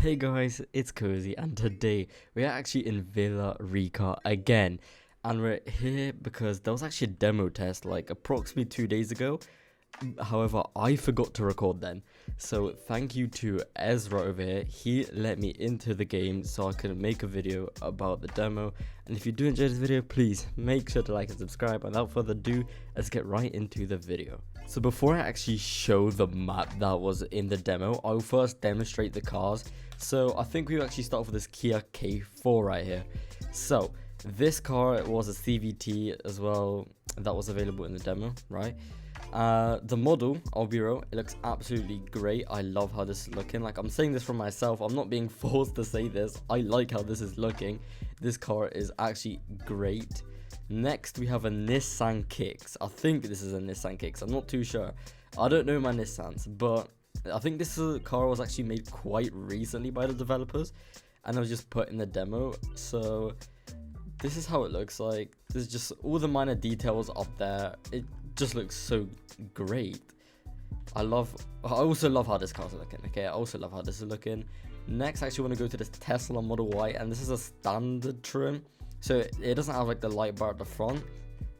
Hey guys, it's Cozy, and today we're actually in Villa Rica again. And we're here because there was actually a demo test like approximately 2 days ago. However, I forgot to record then. So thank you to Ezra over here. He let me into the game so I could make a video about the demo. And if you do enjoy this video, please make sure to like and subscribe. And without further ado, let's get right into the video. So before I actually show the map that was in the demo, I'll first demonstrate the cars. So I think we'll actually start off with this Kia K4 right here. So this car was a CVT as well that was available in the demo, right? The model, I'll be real, it looks absolutely great. I love how this is looking. Like, I'm saying this for myself, I'm not being forced to say this. I like how this is looking. This car is actually great. Next, we have a Nissan Kicks. I think this is a Nissan Kicks. I'm not too sure. I don't know my Nissans, but I think this car was actually made quite recently by the developers, and it was just put in the demo. So this is how it looks like. There's just all the minor details up there. It just looks so great. I also love how this car's looking. Okay, I also love how this is looking. Next, I actually want to go to this Tesla Model Y, and this is a standard trim, so it doesn't have like the light bar at the front,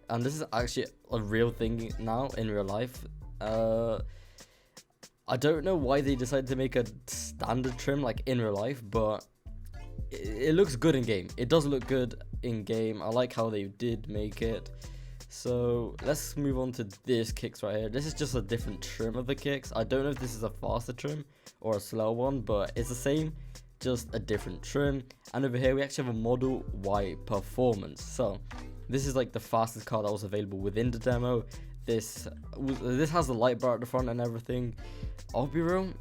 and this is actually a real thing now in real life. I don't know why they decided to make a standard trim like in real life, but it looks good in game. It does look good in game. I like how they did make it. So let's move on to this Kicks right here. This is just a different trim of the Kicks. I don't know if this is a faster trim or a slower one, but it's the same, just a different trim. And over here we actually have a Model Y Performance. So this is like the fastest car that was available within the demo. This has the light bar at the front and everything. I'll be real,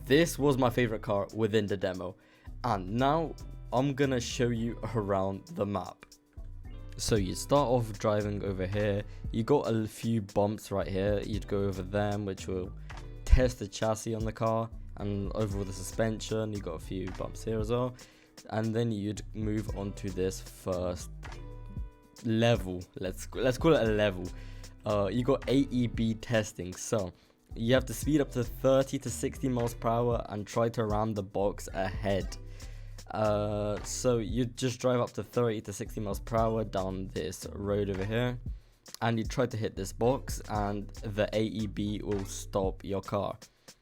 this was my favorite car within the demo. And now I'm gonna show you around the map. So you start off driving over here. You got a few bumps right here. You'd go over them, which will test the chassis on the car, and over the suspension. You got a few bumps here as well, and then you'd move on to this first level. Let's call it a level. You got AEB testing. So you have to speed up to 30 to 60 miles per hour and try to ram the box ahead. So you just drive up to 30 to 60 miles per hour down this road over here, and you try to hit this box, and the AEB will stop your car.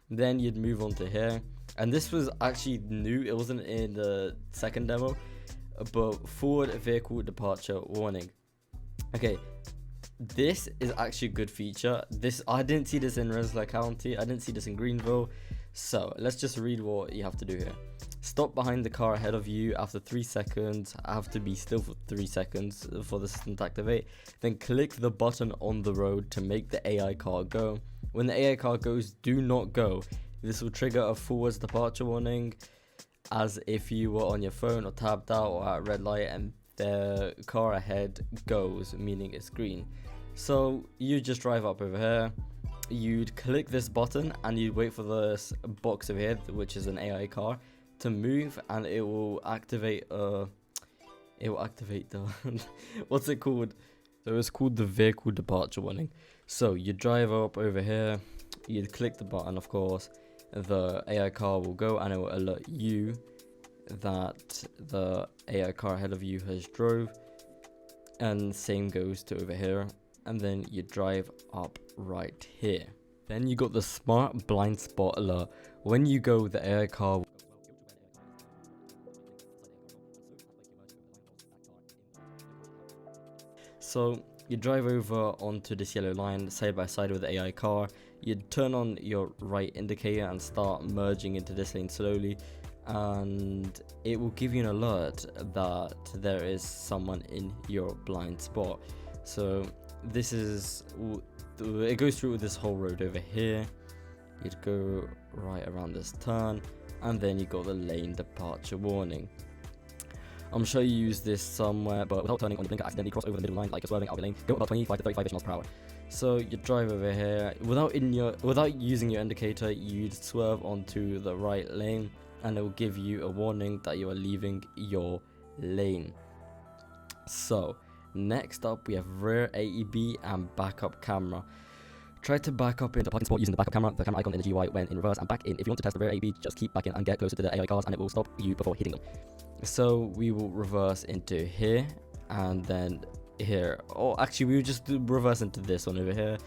Then you'd move on to here, and this was actually new. It wasn't in the second demo, but forward vehicle departure warning. Okay, this is actually a good feature. I didn't see this in Rensselaer County. I didn't see this in Greenville. So let's just read what you have to do here. Stop behind the car ahead of you after 3 seconds. I have to be still for 3 seconds for the system to activate. Then click the button on the road to make the AI car go. When the AI car goes, do not go. This will trigger a forwards departure warning, as if you were on your phone or tabbed out or at a red light and the car ahead goes, meaning it's green. So you just drive up over here. You'd click this button and you'd wait for this box over here, which is an AI car, to move, and it will activate the what's it called? So it's called the vehicle departure warning. So you drive up over here, you'd click the button, of course, the AI car will go and it will alert you that the AI car ahead of you has drove, and same goes to over here. And then you drive up right here. Then you got the smart blind spot alert. When you go, the AI car So you drive over onto this yellow line side by side with the AI car. You'd turn on your right indicator and start merging into this lane slowly, and it will give you an alert that there is someone in your blind spot. So it goes through this whole road over here. You'd go right around this turn, and then you got the lane departure warning. I'm sure you use this somewhere, but without turning on the blinker, accidentally cross over the middle line like you're swerving out of the lane. Go about 25 to 35 miles per hour. So you drive over here without using your indicator. You'd swerve onto the right lane, and it will give you a warning that you are leaving your lane. So next up, we have rear AEB and backup camera. Try to back up in the parking spot using the backup camera. The camera icon in the GUI went in reverse and back in. If you want to test the rear AEB, just keep back in and get closer to the AI cars and it will stop you before hitting them. So we will reverse into here and then here. Or actually we will just reverse into this one over here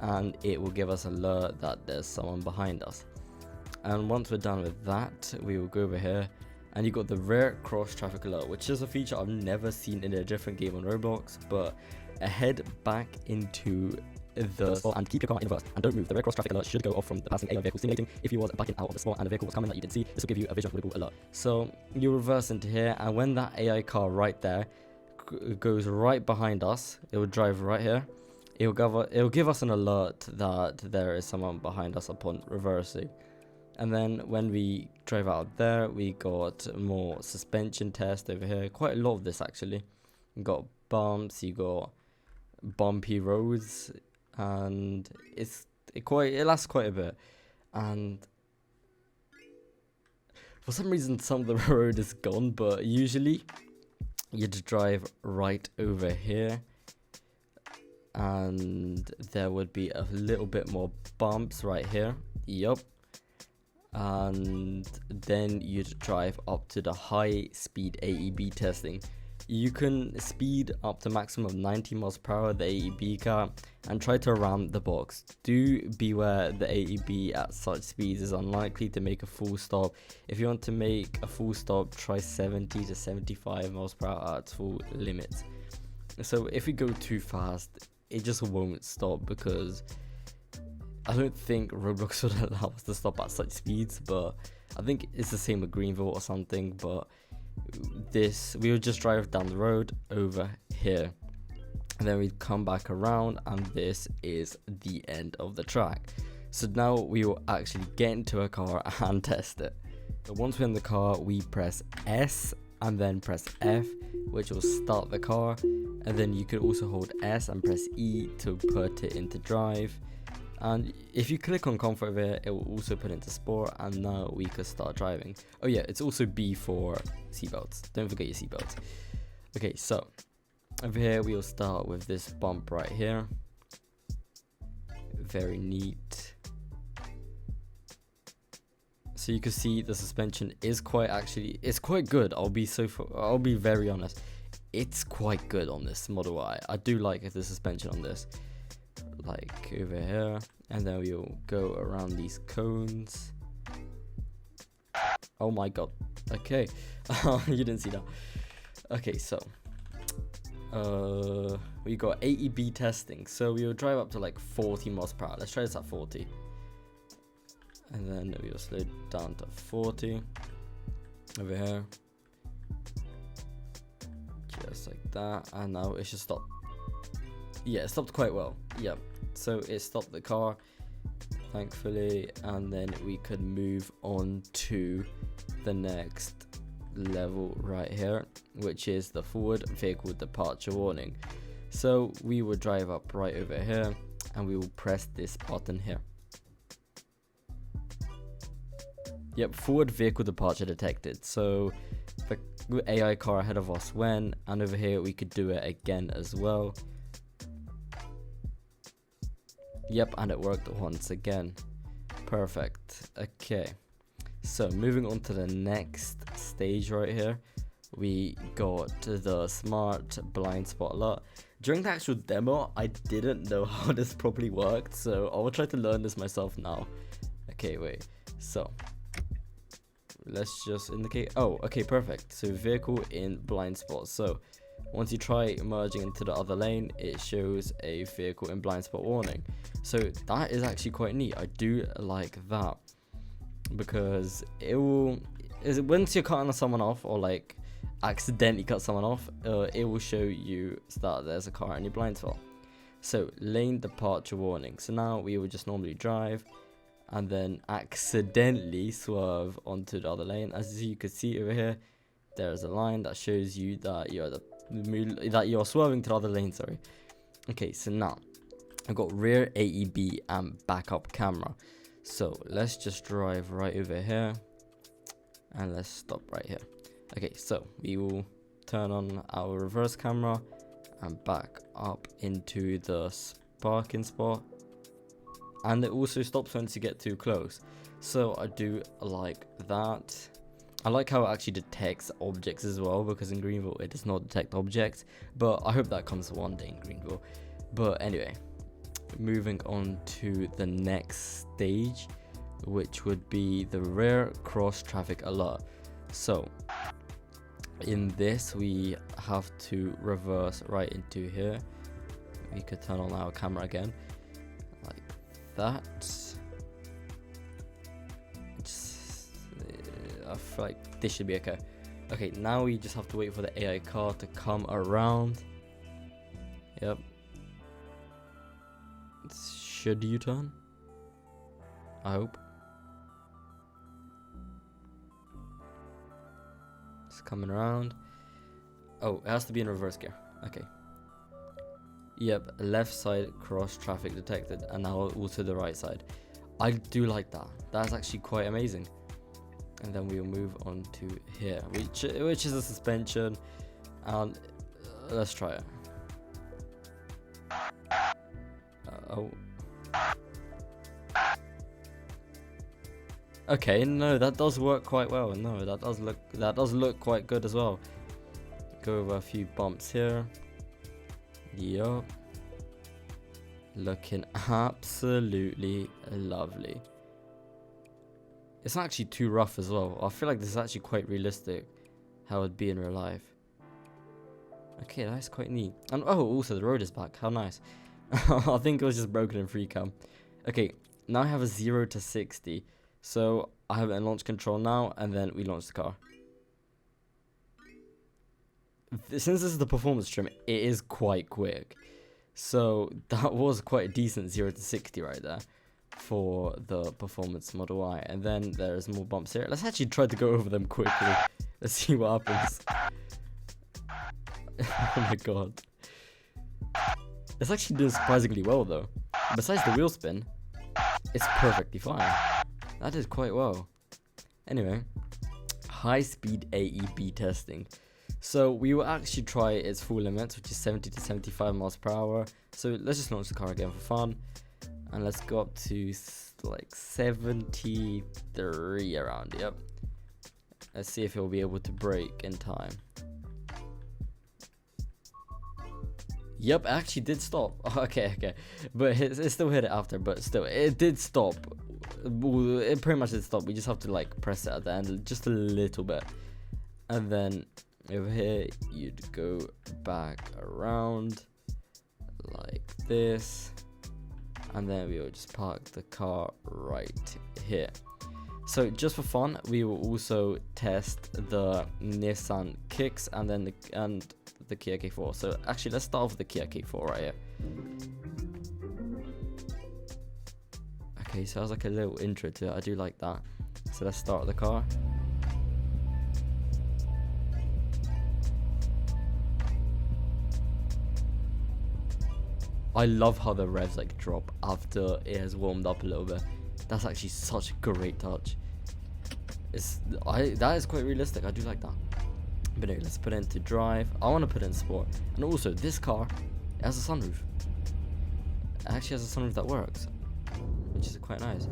and it will give us an alert that there's someone behind us. And once we're done with that, we will go over here and you got the rear cross traffic alert, which is a feature I've never seen in a different game on Roblox. But head back into the spot and keep your car in reverse and don't move. The rear cross traffic alert should go off from the passing AI vehicle simulating. If you was backing out of the spot and the vehicle was coming that you didn't see, this will give you a visual alert. So you reverse into here, and when that AI car right there goes right behind us, it will drive right here. It will give us an alert that there is someone behind us upon reversing. And then when we drive out there, we got more suspension test over here. Quite a lot of this actually. You got bumps, you got bumpy roads, and it lasts quite a bit. And for some reason some of the road is gone, but usually you just drive right over here and there would be a little bit more bumps right here. Yup. And then you'd drive up to the high speed AEB testing. You can speed up to maximum of 90 miles per hour the AEB car and try to ram the box. Do beware, the AEB at such speeds is unlikely to make a full stop. If you want to make a full stop, try 70 to 75 miles per hour at full limits. So if we go too fast, it just won't stop, because I don't think Roblox would allow us to stop at such speeds, but I think it's the same with Greenville or something. But we would just drive down the road over here and then we'd come back around, and this is the end of the track. So now we will actually get into a car and test it. So once we're in the car, we press S and then press F, which will start the car, and then you could also hold S and press E to put it into drive. And if you click on comfort over here, it will also put into sport, and now we could start driving. Oh yeah, it's also B for seatbelts. Don't forget your seatbelts. Okay, so over here we'll start with this bump right here. Very neat. So you can see the suspension is it's quite good. I'll be very honest. It's quite good on this Model Y. I do like the suspension on this. Like over here, and then we'll go around these cones. Oh my god. Okay. You didn't see that. Okay, so we got AEB testing, so we'll drive up to like 40 miles per hour. Let's try this at 40, and then we'll slow down to 40 over here, just like that, and now it should stop. Yeah, it stopped quite well. Yep. So it stopped the car, thankfully, and then we could move on to the next level right here, which is the forward vehicle departure warning. So we will drive up right over here and we will press this button here. Yep, forward vehicle departure detected. So the AI car ahead of us went, and over here we could do it again as well. Yep, and it worked once again. Perfect. Okay, so moving on to the next stage right here, we got the smart blind spot alert. During the actual demo, I didn't know how this properly worked, so I will try to learn this myself now. Okay, wait, so let's just indicate. Oh, okay, perfect. So vehicle in blind spot. So once you try merging into the other lane, it shows a vehicle in blind spot warning. So that is actually quite neat. I do like that, because once you're cutting someone off, or like accidentally cut someone off, it will show you that there's a car in your blind spot. So lane departure warning. So now we will just normally drive and then accidentally swerve onto the other lane. As you can see over here, there is a line that shows you that you're swerving to the other lane. Sorry. Okay, so now I've got rear AEB and backup camera. So let's just drive right over here and let's stop right here. Okay, so we will turn on our reverse camera and back up into the parking spot. and it also stops once you get too close. So I do like that. I like how it actually detects objects as well, because in Greenville it does not detect objects, but I hope that comes one day in Greenville. But anyway, moving on to the next stage, which would be the rear cross traffic alert. So in this we have to reverse right into here. We could turn on our camera again like that. I feel like this should be okay. Okay, now we just have to wait for the AI car to come around. Yep. Should you turn? I hope. It's coming around. Oh, it has to be in reverse gear. Okay. Yep, left side cross traffic detected, and now also the right side. I do like that. That's actually quite amazing. And then we'll move on to here, which is a suspension, and let's try it. Oh. Okay, no, that does work quite well. No, that does look quite good as well. Go over a few bumps here. Yup. Looking absolutely lovely. It's not actually too rough as well. I feel like this is actually quite realistic, how it'd be in real life. Okay, that's quite neat. And oh, also the road is back. How nice. I think it was just broken in free cam. Okay, now I have a 0 to 60. So I have it in launch control now, and then we launch the car. Since this is the performance trim, it is quite quick. So that was quite a decent 0 to 60 right there for the performance Model Y. And then there's more bumps here. Let's actually try to go over them quickly. Let's see what happens. Oh my god. It's actually doing surprisingly well though. Besides the wheel spin, it's perfectly fine. That did quite well. Anyway, high speed AEB testing. So we will actually try its full limits, which is 70 to 75 miles per hour. So let's just launch the car again for fun. And let's go up to like 73 around, yep. Let's see if it will be able to brake in time. Yep, it actually did stop. Okay. But it still hit it after, but still, it did stop. It pretty much did stop. We just have to like press it at the end just a little bit. And then over here, you'd go back around like this. And then we will just park the car right here. So just for fun, we will also test the Nissan Kicks and then the Kia K4. So actually, let's start off with the Kia K4 right here. Okay, so that was like a little intro to it. I do like that. So let's start the car. I love how the revs like drop after it has warmed up a little bit. That's actually such a great touch. That is quite realistic. I do like that. But anyway, let's put it into drive. I want to put it in sport. And also, this car, it has a sunroof. It actually has a sunroof that works, which is quite nice.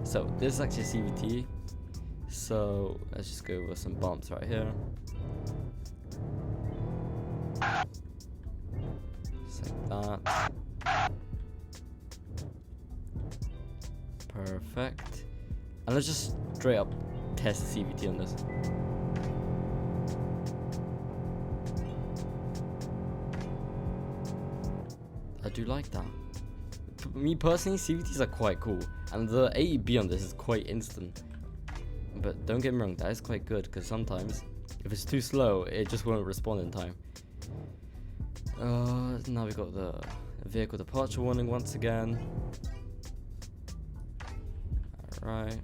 So this is actually a CVT. So let's just go over some bumps right here. Just like that. Perfect. And let's just straight up test the CVT on this. I do like that. Me personally, CVTs are quite cool, and the AEB on this is quite instant. But don't get me wrong, that is quite good, because sometimes if it's too slow, it just won't respond in time. Now we got the vehicle departure warning once again. Alright.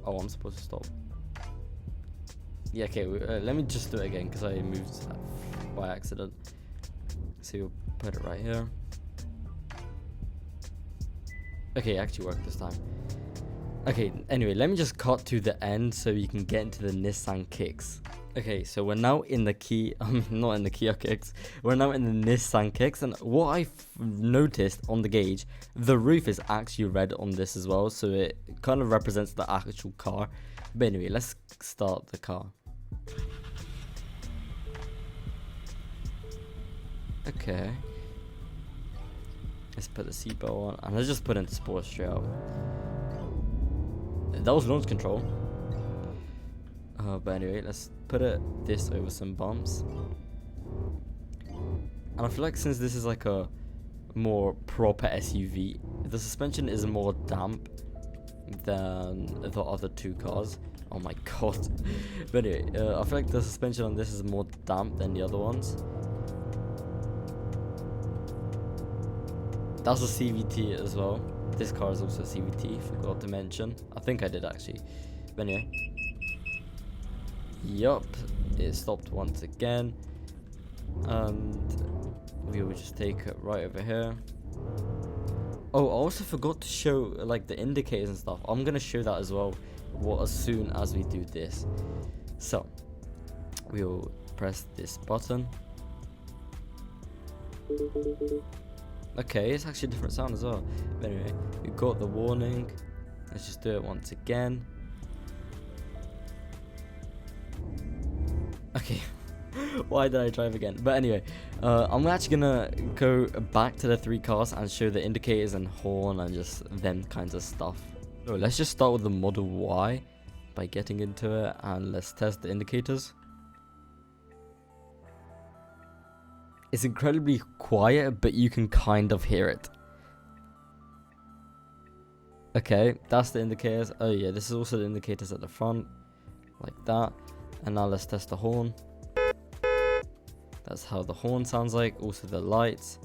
Oh, I'm supposed to stop. Yeah, okay, let me just do it again, because I moved by accident. So we'll put it right here. Okay, it actually worked this time. Okay, anyway, let me just cut to the end so you can get into the Nissan Kicks. Okay, so we're now in the not in the Kia Kicks. We're now in the Nissan Kicks, and what I've noticed on the gauge, the roof is actually red on this as well, so it kind of represents the actual car. But anyway, let's start the car. Okay. Let's put the seatbelt on, and let's just put into sport straight up. That was launch control. But anyway, let's put this over some bumps. And I feel like since this is like a more proper SUV, the suspension is more damp than the other two cars. Oh my god. But anyway, I feel like the suspension on this is more damp than the other ones. That's a CVT as well. This car is also a CVT, forgot to mention. I think I did actually. But anyway. Yup, it stopped once again. And we will just take it right over here. Oh, I also forgot to show like the indicators and stuff. I'm gonna show that as well as soon as we do this. So we'll press this button. Okay, it's actually a different sound as well. But anyway, we got the warning. Let's just do it once again. Okay, why did I drive again? But anyway, I'm actually gonna go back to the three cars and show the indicators and horn and just them kinds of stuff. So let's just start with the Model Y by getting into it, and let's test the indicators. It's incredibly quiet, but you can kind of hear it. Okay, that's the indicators. Oh yeah, this is also the indicators at the front, like that. And now let's test the horn. That's how the horn sounds like. Also the lights.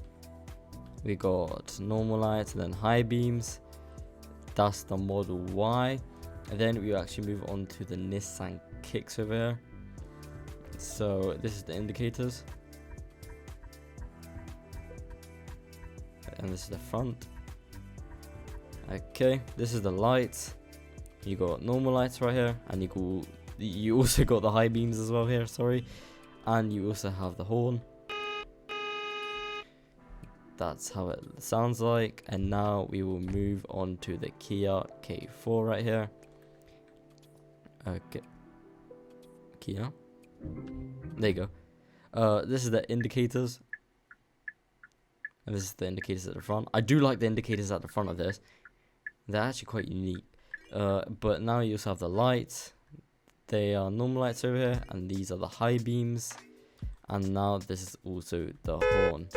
We got normal lights and then high beams. That's the Model Y. And then we actually move on to the Nissan Kicks over here. So this is the indicators. And this is the front. Okay, this is the lights. You got normal lights right here, and you also got the high beams as well here, sorry. And you also have the horn. That's how it sounds like. And now we will move on to the Kia K4 right here. Okay. Kia. There you go. This is the indicators. And this is the indicators at the front. I do like the indicators at the front of this. They're actually quite unique. But now you also have the lights. They are normal lights over here, and these are the high beams. And now this is also the horn.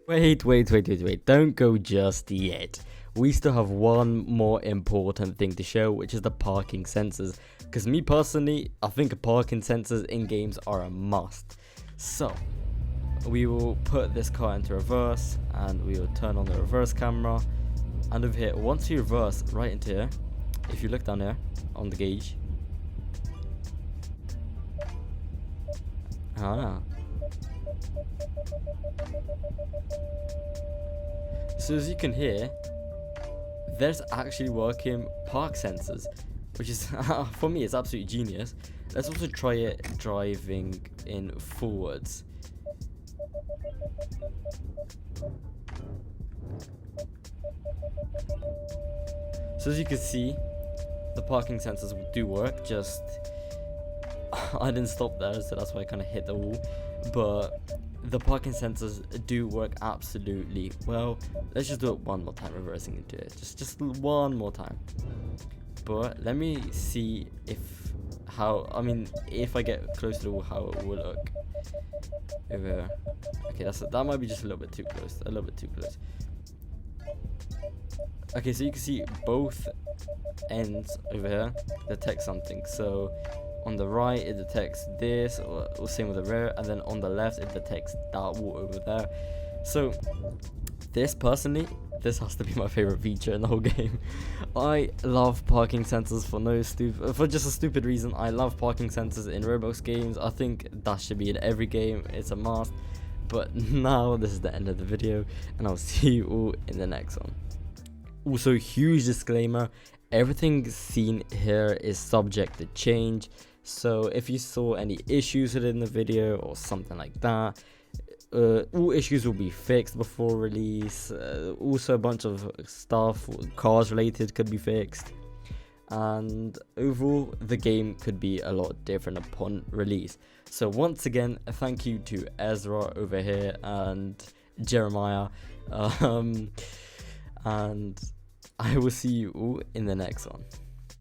Wait, don't go just yet. We still have one more important thing to show, which is the parking sensors. Because me personally, I think parking sensors in games are a must. So we will put this car into reverse, and we will turn on the reverse camera. And over here, once you reverse right into here, if you look down here on the gauge, so as you can hear, there's actually working park sensors, which is for me it's absolutely genius. Let's also try it driving in forwards. So as you can see, the parking sensors do work, just I didn't stop there, so that's why I kind of hit the wall. But the parking sensors do work absolutely well. Let's just do it one more time, reversing into it. Just one more time. But let me see if I get close to the wall, how it will look. Over here. Okay, that might be just a little bit too close. Okay, so you can see both ends over here detect something. So on the right it detects this, or same with the rear, and then on the left it detects that wall over there. So this has to be my favorite feature in the whole game. I love parking sensors for just a stupid reason. I love parking sensors in Roblox games. I think that should be in every game. It's a must. But now this is the end of the video, and I'll see you all in the next one. Also, huge disclaimer, everything seen here is subject to change, So if you saw any issues within the video or something like that, all issues will be fixed before release. Also a bunch of stuff, cars related, could be fixed, and overall the game could be a lot different upon release. So once again, thank you to Ezra over here and Jeremiah, and I will see you all in the next one.